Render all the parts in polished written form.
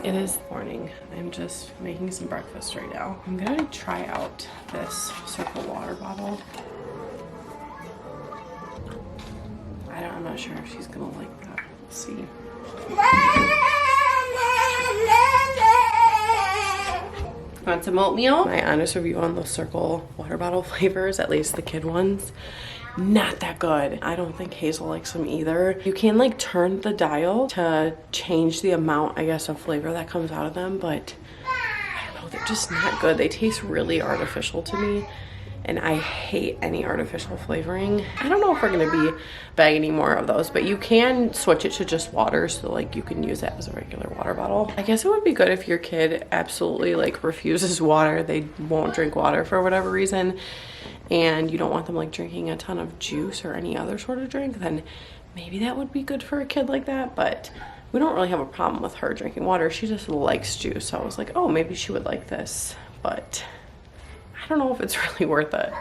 It is morning. I'm just making some breakfast right now. I'm gonna try out this circle water bottle. I'm not sure if she's gonna like that. We'll see. Want some oatmeal? My honest review on those circle water bottle flavors, at least the kid ones, not that good. I don't think Hazel likes them either. You can like turn the dial to change the amount, I guess, of flavor that comes out of them, but I don't know, they're just not good. They taste really artificial to me, and I hate any artificial flavoring. I don't know if we're gonna be buying any more of those, but you can switch it to just water, so like you can use it as a regular water bottle. I guess it would be good if your kid absolutely like refuses water. They won't drink water for whatever reason, and you don't want them like drinking a ton of juice or any other sort of drink, then maybe that would be good for a kid like that. But we don't really have a problem with her drinking water. She just likes juice. So I was like, oh, maybe she would like this, but I don't know if it's really worth it.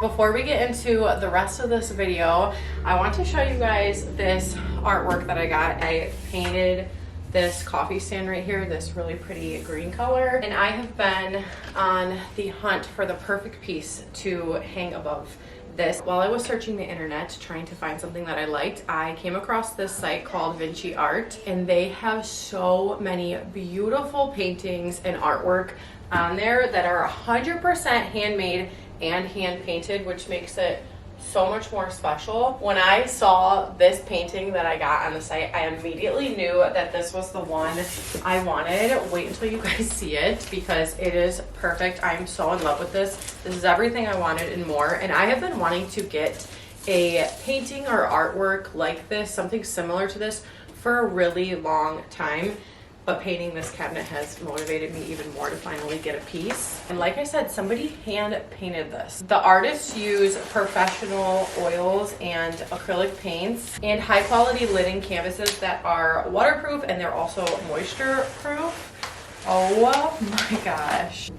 Before we get into the rest of this video, I want to show you guys this artwork that I got. I painted this coffee stand right here, this really pretty green color, and I have been on the hunt for the perfect piece to hang above this. While I was searching the internet trying to find something that I liked, I came across this site called Vinchyart, and they have so many beautiful paintings and artwork on there that are 100% handmade and hand painted, which makes it so much more special. When I saw this painting that I got on the site, I immediately knew that this was the one I wanted. Wait until you guys see it because it is perfect. I'm so in love with this. This is everything I wanted and more. And I have been wanting to get a painting or artwork like this, something similar to this, for a really long time. But painting this cabinet has motivated me even more to finally get a piece. And like I said, somebody hand painted this. The artists use professional oils and acrylic paints and high quality linen canvases that are waterproof, and they're also moisture proof. Oh my gosh.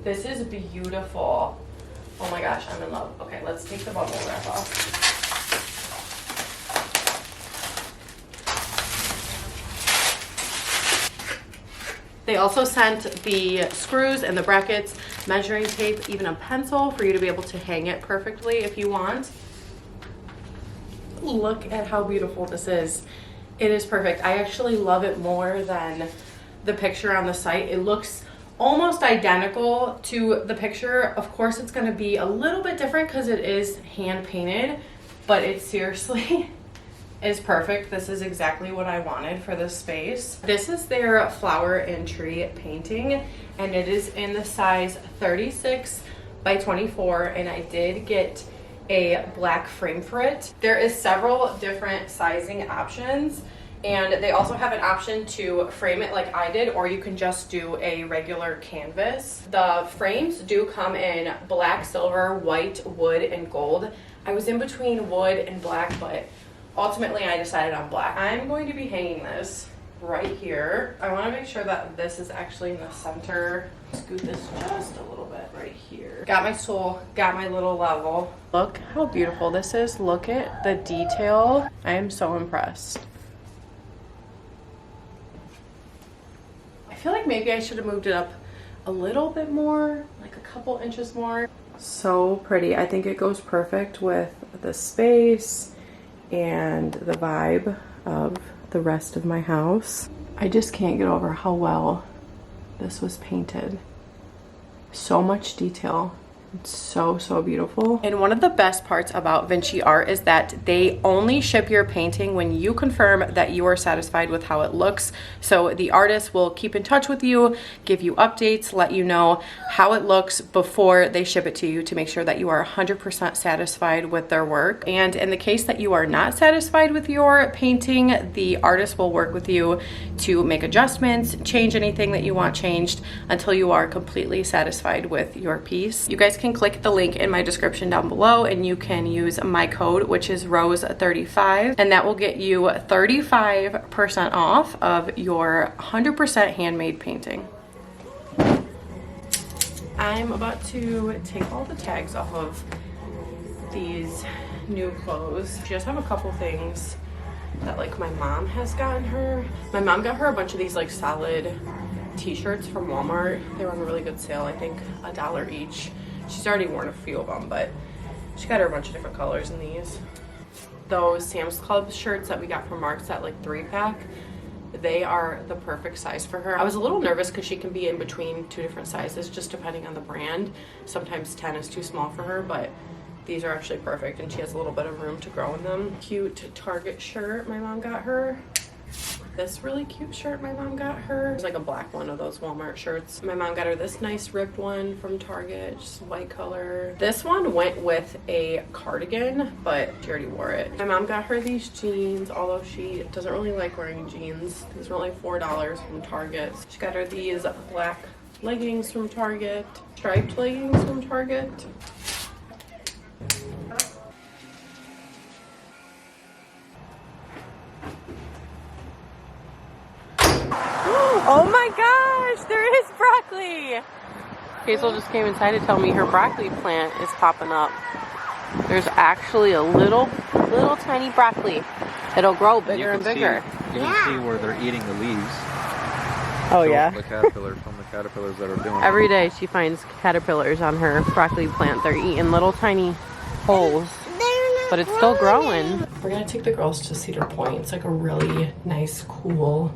This is beautiful. Oh my gosh, I'm in love. Okay, let's take the bubble wrap off. They also sent the screws and the brackets, measuring tape, even a pencil for you to be able to hang it perfectly if you want. Look at how beautiful this is. It is perfect. I actually love it more than the picture on the site. It looks almost identical to the picture. Of course, it's going to be a little bit different because it is hand painted, but it seriously is perfect. This is exactly what I wanted for this space. This is their flower and tree painting, and it is in the size 36 by 24, and I did get a black frame for it. There is several different sizing options, and they also have an option to frame it like I did, or you can just do a regular canvas. The frames do come in black, silver, white, wood, and gold. I was in between wood and black, but ultimately I decided on black. I'm going to be hanging this right here. I want to make sure that this is actually in the center. Scoot this just a little bit right here. Got my stool, got my little level. Look how beautiful this is. Look at the detail. I am so impressed. I feel like maybe I should have moved it up a little bit more, like a couple inches more. So pretty. I think it goes perfect with the space and the vibe of the rest of my house. I just can't get over how well this was painted. So much detail. It's so, so beautiful. And one of the best parts about Vinchyart is that they only ship your painting when you confirm that you are satisfied with how it looks. So the artist will keep in touch with you, give you updates, let you know how it looks before they ship it to you to make sure that you are 100% satisfied with their work. And in the case that you are not satisfied with your painting, the artist will work with you to make adjustments, change anything that you want changed until you are completely satisfied with your piece. You guys can click the link in my description down below, and you can use my code, which is Rose35, and that will get you 35% off of your 100% handmade painting. I'm about to take all the tags off of these new clothes. Just have a couple things that like my mom has gotten her. My mom got her a bunch of these like solid t-shirts from Walmart. They were on a really good sale, I think $1 each. She's already worn a few of them, but she got her a bunch of different colors in these. Those Sam's Club shirts that we got from Mark's, that like 3-pack, they are the perfect size for her. I was a little nervous because she can be in between 2 different sizes just depending on the brand. Sometimes 10 is too small for her, but these are actually perfect and she has a little bit of room to grow in them. Cute Target shirt my mom got her. This really cute shirt my mom got her. It's like a black one of those Walmart shirts. My mom got her this nice ripped one from Target, just white color. This one went with a cardigan, but she already wore it. My mom got her these jeans, although she doesn't really like wearing jeans. These were only $4 from Target. She got her these black leggings from Target, striped leggings from Target. Oh my gosh, there is broccoli. Hazel just came inside to tell me her broccoli plant is popping up. There's actually a little tiny broccoli. It'll grow bigger and bigger. You can see where they're eating the leaves. Oh yeah. The caterpillars that are doing Every day she finds caterpillars on her broccoli plant. They're eating little tiny holes, but it's still growing. We're gonna take the girls to Cedar Point. It's like a really nice, cool,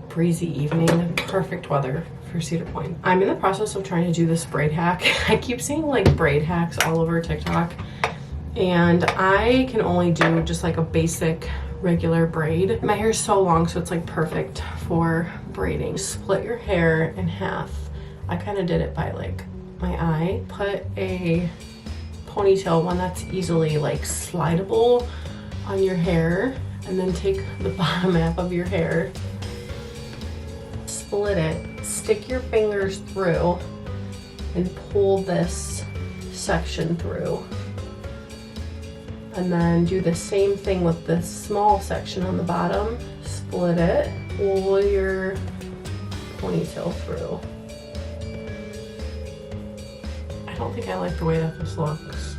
breezy evening. Perfect weather for Cedar Point. I'm in the process of trying to do this braid hack. I keep seeing like braid hacks all over TikTok, and I can only do just like a basic regular braid. My hair is so long, so it's like perfect for braiding. Split your hair in half. I kind of did it by like my eye. Put a ponytail, one that's easily like slidable, on your hair, and then take the bottom half of your hair, split it, stick your fingers through, and pull this section through. And then do the same thing with this small section on the bottom. Split it, pull your ponytail through. I don't think I like the way that this looks.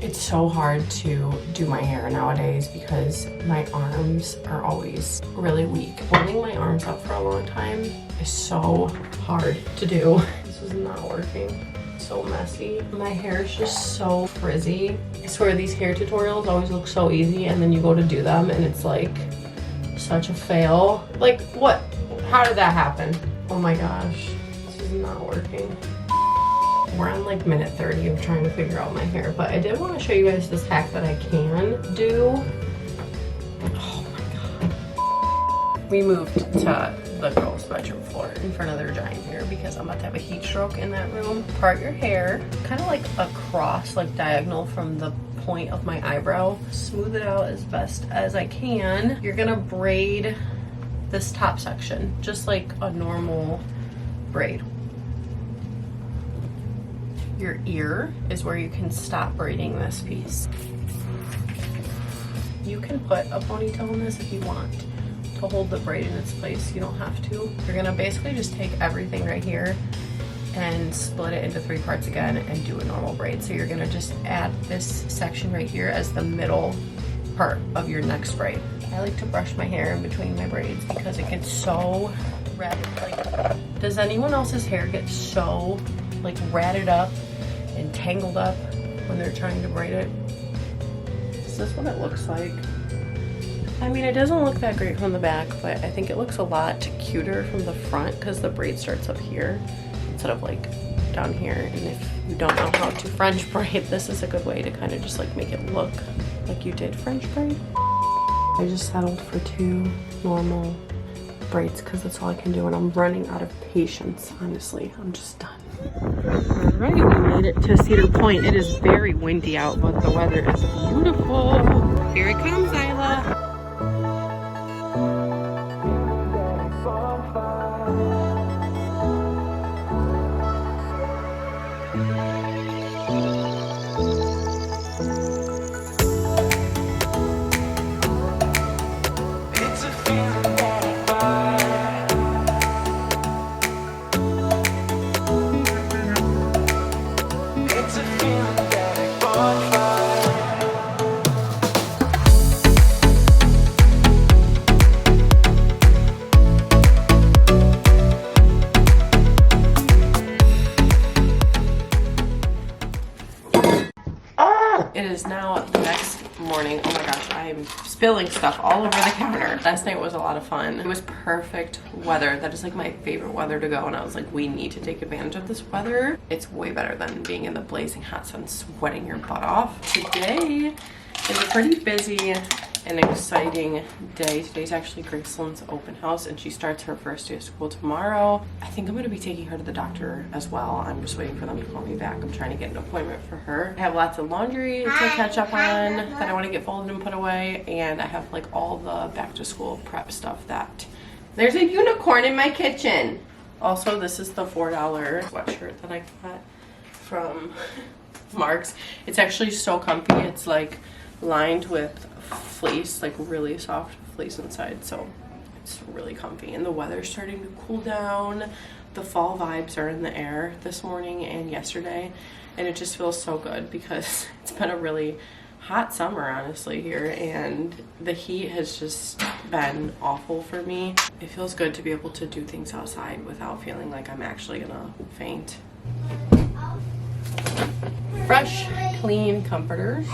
It's so hard to do my hair nowadays because my arms are always really weak. Holding my arms up for a long time is so hard to do. This is not working. It's so messy. My hair is just so frizzy. I swear these hair tutorials always look so easy, and then you go to do them and it's like such a fail. Like what? How did that happen? Oh my gosh, this is not working. We're on like minute 30 of trying to figure out my hair, but I did want to show you guys this hack that I can do. Oh my god. We moved to the girls' bedroom floor in front of their giant mirror because I'm about to have a heat stroke in that room. Part your hair kind of like across, like diagonal from the point of my eyebrow. Smooth it out as best as I can. You're gonna braid this top section just like a normal braid. Your ear is where you can stop braiding this piece. You can put a ponytail in this if you want to hold the braid in its place. You don't have to. You're gonna basically just take everything right here and split it into 3 parts again and do a normal braid. So you're gonna just add this section right here as the middle part of your next braid. I like to brush my hair in between my braids because it gets so ratted. Like, does anyone else's hair get so like ratted up and tangled up when they're trying to braid it? Is this what it looks like? I mean, it doesn't look that great from the back, but I think it looks a lot cuter from the front because the braid starts up here instead of like down here. And if you don't know how to French braid, this is a good way to kind of just like make it look like you did French braid. I just settled for 2 normal braids because that's all I can do, and I'm running out of patience. Honestly, I'm just done. Alright, we made it to Cedar Point. It is very windy out, but the weather is beautiful. Here it comes, Isla. is now the next morning. Oh my gosh, I am spilling stuff all over the counter. Last night was a lot of fun. It was perfect weather. That is like my favorite weather to go, and I was like, we need to take advantage of this weather. It's way better than being in the blazing hot sun sweating your butt off. Today is a pretty busy and exciting day. Today's actually Graceland's open house, and she starts her first day of school tomorrow. I think I'm gonna be taking her to the doctor as well. I'm just waiting for them to call me back. I'm trying to get an appointment for her. I have lots of laundry to catch up on that I want to get folded and put away, and I have like all the back to school prep stuff that... There's a unicorn in my kitchen. Also, this is the $4 sweatshirt that I got from Mark's. It's actually so comfy. It's like lined with fleece, like really soft fleece inside, so it's really comfy. And the weather's starting to cool down. The fall vibes are in the air this morning and yesterday, and it just feels so good because it's been a really hot summer honestly here, and the heat has just been awful for me. It feels good to be able to do things outside without feeling like I'm actually gonna faint. Fresh, clean comforters.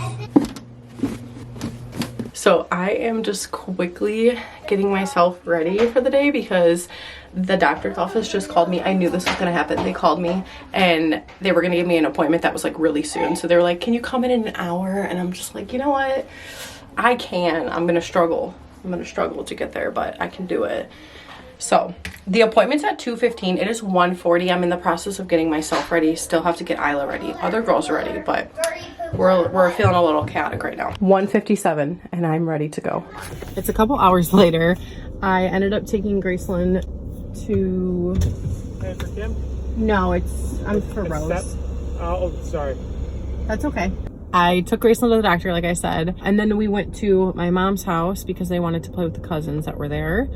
So I am just quickly getting myself ready for the day because the doctor's office just called me. I knew this was gonna happen. They called me and they were gonna give me an appointment that was like really soon. So they were like, can you come in an hour? And I'm just like, you know what? I can. I'm gonna struggle. I'm gonna struggle to get there, but I can do it. So the appointment's at 2:15. It is 1:40. I'm in the process of getting myself ready. Still have to get Isla ready. Other girls are ready, but we're feeling a little chaotic right now. 1:57 and I'm ready to go. It's a couple hours later. I ended up taking Graceland to... Hey, for Kim? No, I'm for Rose. Oh, sorry. That's okay. I took Graceland to the doctor, like I said, and then we went to my mom's house because they wanted to play with the cousins that were there.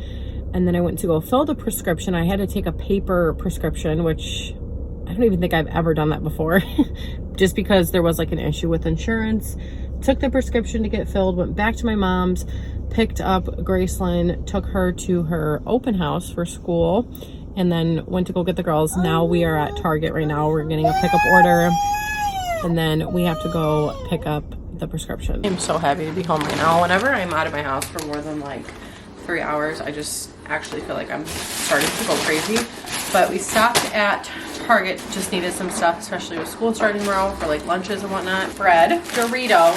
And then I went to go fill the prescription. I had to take a paper prescription, which I don't even think I've ever done that before. Just because there was like an issue with insurance. Took the prescription to get filled, went back to my mom's, picked up Graceland, took her to her open house for school, and then went to go get the girls. Now we are at Target right now. We're getting a pickup order, and then we have to go pick up the prescription. I'm so happy to be home right now. Whenever I'm out of my house for more than like 3 hours, I just actually feel like I'm starting to go crazy. But we stopped at Target, just needed some stuff, especially with school starting tomorrow for like lunches and whatnot. Bread, Doritos,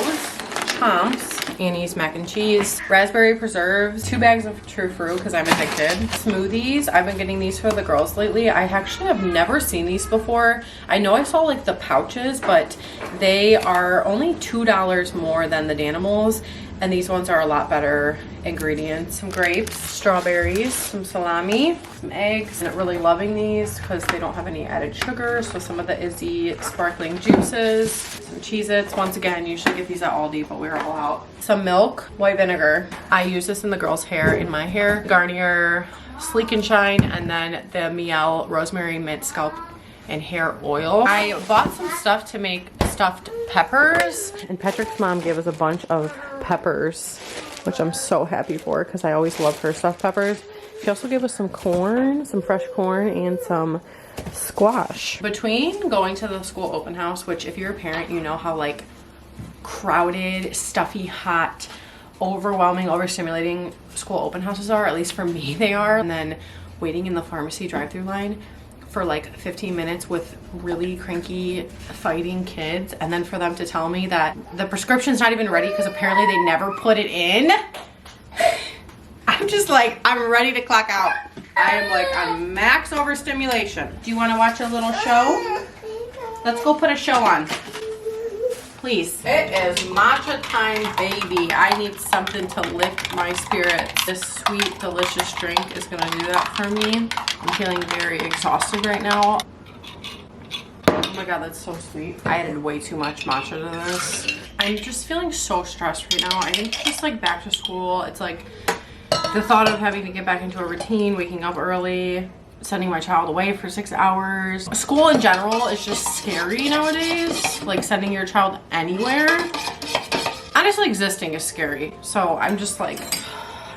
Chomps, Annie's mac and cheese, raspberry preserves, 2 bags of True Fruit because I'm addicted, smoothies. I've been getting these for the girls lately. I actually have never seen these before. I know I saw like the pouches, but they are only $2 more than the Danimals. And these ones are a lot better ingredients. Some grapes, strawberries, some salami, some eggs. I'm really loving these because they don't have any added sugar. So some of the Izzy sparkling juices, some Cheez-Its. Once again, usually get these at Aldi, but we're all out. Some milk, white vinegar. I use this in the girls' hair, in my hair. Garnier Sleek and Shine, and then the Miel Rosemary Mint Scalp and Hair Oil. I bought some stuff to make stuffed peppers, and Patrick's mom gave us a bunch of peppers, which I'm so happy for because I always love her stuffed peppers. She also gave us some corn, some fresh corn, and some squash. Between going to the school open house, which if you're a parent, you know how like crowded, stuffy, hot, overwhelming, overstimulating school open houses are, at least for me they are, and then waiting in the pharmacy drive-through line for like 15 minutes with really cranky fighting kids, and then for them to tell me that the prescription's not even ready because apparently they never put it in. I'm just like, I'm ready to clock out. I am like on max overstimulation. Do you want to watch a little show? Let's go put a show on. Please. It is matcha time, baby. I need something to lift my spirits. This sweet, delicious drink is gonna do that for me. I'm feeling very exhausted right now. Oh my god, that's so sweet. I added way too much matcha to this. I'm just feeling so stressed right now. I think just like back to school, it's like the thought of having to get back into a routine, waking up early, sending my child away for 6 hours. School in general is just scary nowadays. Like sending your child anywhere. Honestly, existing is scary. So I'm just like,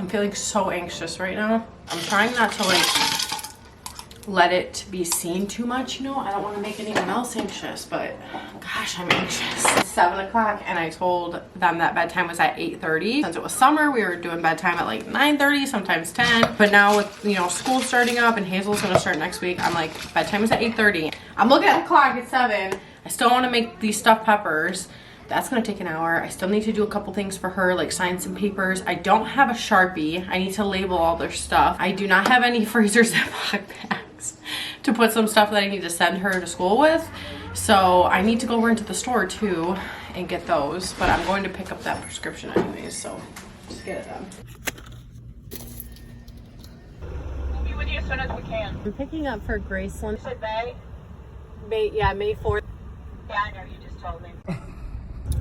I'm feeling so anxious right now. I'm trying not to like let it be seen too much, you know. I don't want to make anyone else anxious, but gosh, I'm anxious. It's 7 o'clock and I told them that bedtime was at 8:30. Since it was summer, we were doing bedtime at like 9:30, sometimes 10. But now with, you know, school starting up and Hazel's gonna start next week, I'm like, bedtime is at 8:30. I'm looking at the clock at 7. I still want to make these stuffed peppers. That's gonna take an hour. I still need to do a couple things for her, like sign some papers. I don't have a Sharpie. I need to label all their stuff. I do not have any freezer Ziploc bags to put some stuff that I need to send her to school with. So I need to go over into the store too and get those, but I'm going to pick up that prescription anyways, so just get it done. We'll be with you as soon as we can. I'm picking up for Graceland. You said May? Yeah, May 4th. Yeah, I know, you just told me.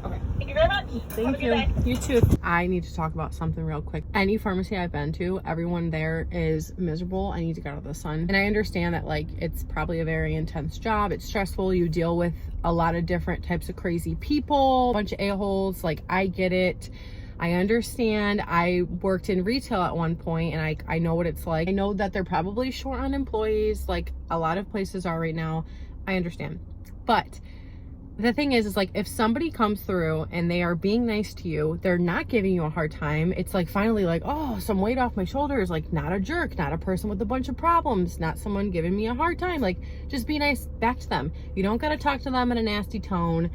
Okay. Thank you very much. Thank you. You too. I need to talk about something real quick. Any pharmacy I've been to, everyone there is miserable. I need to get out of the sun. And I understand that like it's probably a very intense job. It's stressful. You deal with a lot of different types of crazy people, a bunch of a-holes. Like I get it. I understand. I worked in retail at one point and I know what it's like. I know that they're probably short on employees like a lot of places are right now. I understand. But the thing is like if somebody comes through and they are being nice to you, they're not giving you a hard time. It's like finally like, oh, some weight off my shoulders, like not a jerk, not a person with a bunch of problems, not someone giving me a hard time. Like just be nice back to them. You don't got to talk to them in a nasty tone.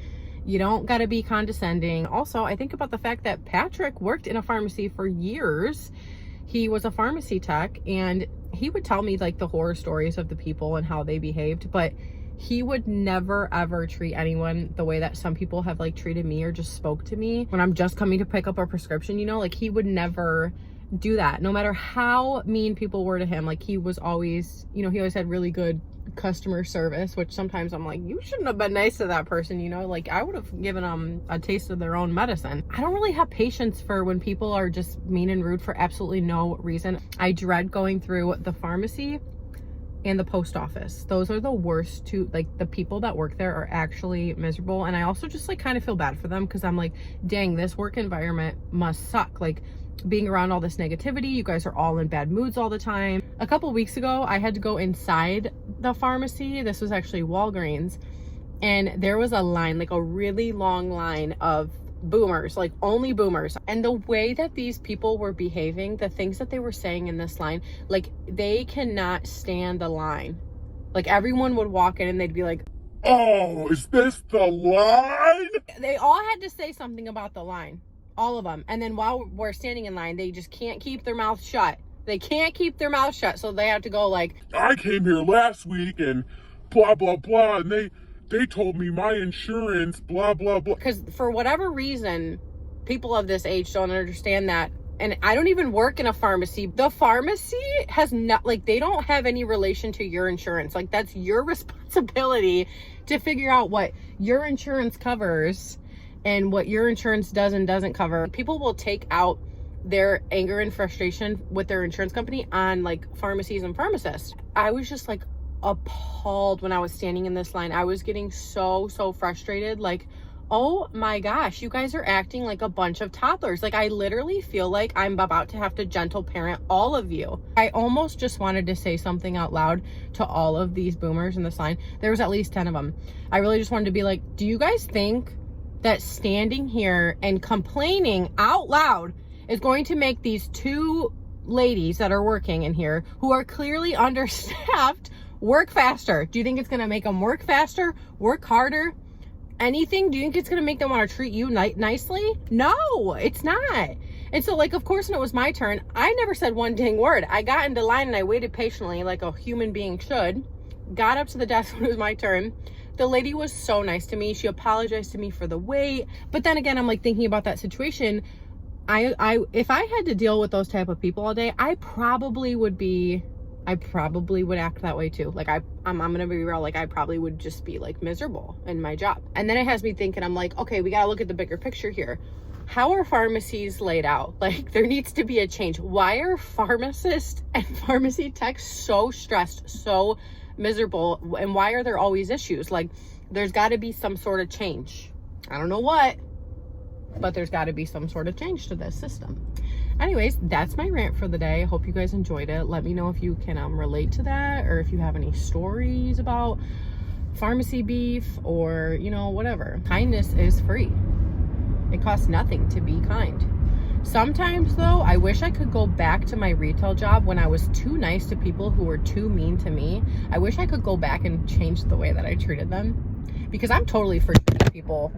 You don't got to be condescending. Also, I think about the fact that Patrick worked in a pharmacy for years. He was a pharmacy tech and he would tell me like the horror stories of the people and how they behaved, but he would never ever treat anyone the way that some people have like treated me or just spoke to me when I'm just coming to pick up a prescription, you know, like he would never do that. No matter how mean people were to him, like he was always, you know, he always had really good customer service, which sometimes I'm like, you shouldn't have been nice to that person, you know, like I would have given them a taste of their own medicine. I don't really have patience for when people are just mean and rude for absolutely no reason. I dread going through the pharmacy and the post office. Those are the worst two. Like the people that work there are actually miserable, and I also just like kind of feel bad for them because I'm like, dang, this work environment must suck. Like being around all this negativity, you guys are all in bad moods all the time. A couple weeks ago I had to go inside the pharmacy. This was actually Walgreens, and there was a line, like a really long line of boomers, like only boomers. And the way that these people were behaving, the things that they were saying in this line, like they cannot stand the line. Like everyone would walk in and they'd be like, Oh, is this the line? they all had to say something about the line, all of them. And then while we're standing in line, they just can't keep their mouth shut. They can't keep their mouth shut, so they have to go like, I came here last week and blah, blah, blah, and they told me my insurance, blah, blah, blah. because for whatever reason, people of this age don't understand that. And I don't even work in a pharmacy. The pharmacy has not, like, they don't have any relation to your insurance. Like, that's your responsibility to figure out what your insurance covers and what your insurance does and doesn't cover. People will take out their anger and frustration with their insurance company on like pharmacies and pharmacists. I was just like appalled when I was standing in this line. I was getting so frustrated. Like, oh my gosh, you guys are acting like a bunch of toddlers. Like I literally feel like I'm about to have to gentle parent all of you. I almost just wanted to say something out loud to all of these boomers in this line. There was at least 10 of them. I really just wanted to be like, do you guys think that standing here and complaining out loud is going to make these two ladies that are working in here, who are clearly understaffed, work faster? Do you think it's going to make them work faster, work harder, anything? Do you think it's going to make them want to treat you nicely? No, it's not. And so like, of course, when it was my turn, I never said one dang word. I got into line and I waited patiently like a human being should. Got up to the desk when it was my turn. The lady was so nice to me. She apologized to me for the wait. But then again, I'm like thinking about that situation. If I had to deal with those type of people all day, I probably would act that way too. Like I'm gonna be real, like I probably would just be like miserable in my job. And then it has me thinking, I'm like, okay, we gotta look at the bigger picture here. How are pharmacies laid out? Like there needs to be a change. Why are pharmacists and pharmacy techs so stressed, so miserable, and why are there always issues? Like there's got to be some sort of change. I don't know what, but there's got to be some sort of change to this system. Anyways, that's my rant for the day. Hope you guys enjoyed it. Let me know if you can relate to that, or if you have any stories about pharmacy beef, or you know, whatever. Kindness is free. It costs nothing to be kind. Sometimes though, I wish I could go back to my retail job when I was too nice to people who were too mean to me. I wish I could go back and change the way that I treated them, because I'm totally for treating people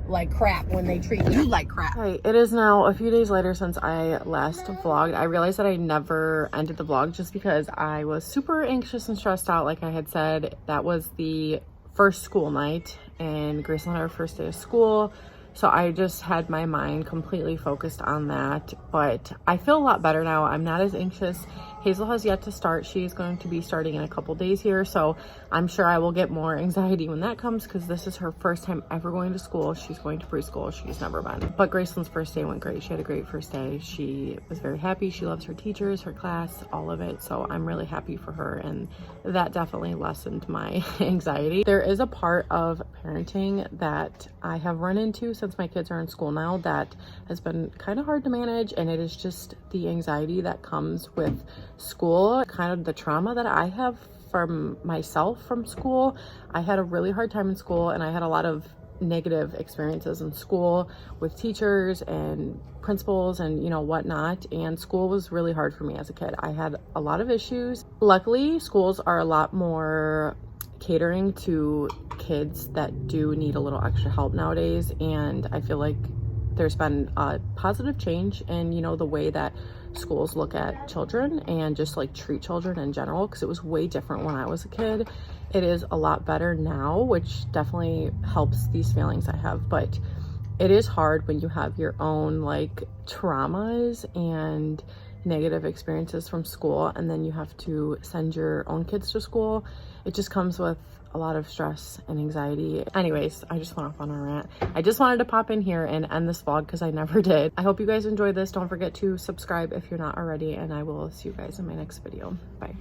like crap when they treat you like crap. Okay, it is now a few days later since I last vlogged. I realized that I never ended the vlog just because I was super anxious and stressed out. Like I had said, that was the first school night and Grace and I, our first day of school. So I just had my mind completely focused on that, but I feel a lot better now. I'm not as anxious. Hazel has yet to start. She's going to be starting in a couple days here, so I'm sure I will get more anxiety when that comes, because this is her first time ever going to school. She's going to preschool. She's never been. But Graceland's first day went great. She had a great first day. She was very happy. She loves her teachers, her class, all of it. So I'm really happy for her, and that definitely lessened my anxiety. There is a part of parenting that I have run into since my kids are in school now that has been kind of hard to manage, and it is just the anxiety that comes with school, kind of the trauma that I have from myself from school. I had a really hard time in school, and I had a lot of negative experiences in school with teachers and principals and you know whatnot, and school was really hard for me as a kid. I had a lot of issues. Luckily, schools are a lot more catering to kids that do need a little extra help nowadays, and I feel like there's been a positive change in, you know, the way that schools look at children and just like treat children in general, because it was way different when I was a kid. It is a lot better now, which definitely helps these feelings I have, but it is hard when you have your own like traumas and negative experiences from school, and then you have to send your own kids to school. It just comes with a lot of stress and anxiety. Anyways, I just went off on a rant. I just wanted to pop in here and end this vlog because I never did. I hope you guys enjoyed this. Don't forget to subscribe if you're not already, and I will see you guys in my next video. Bye.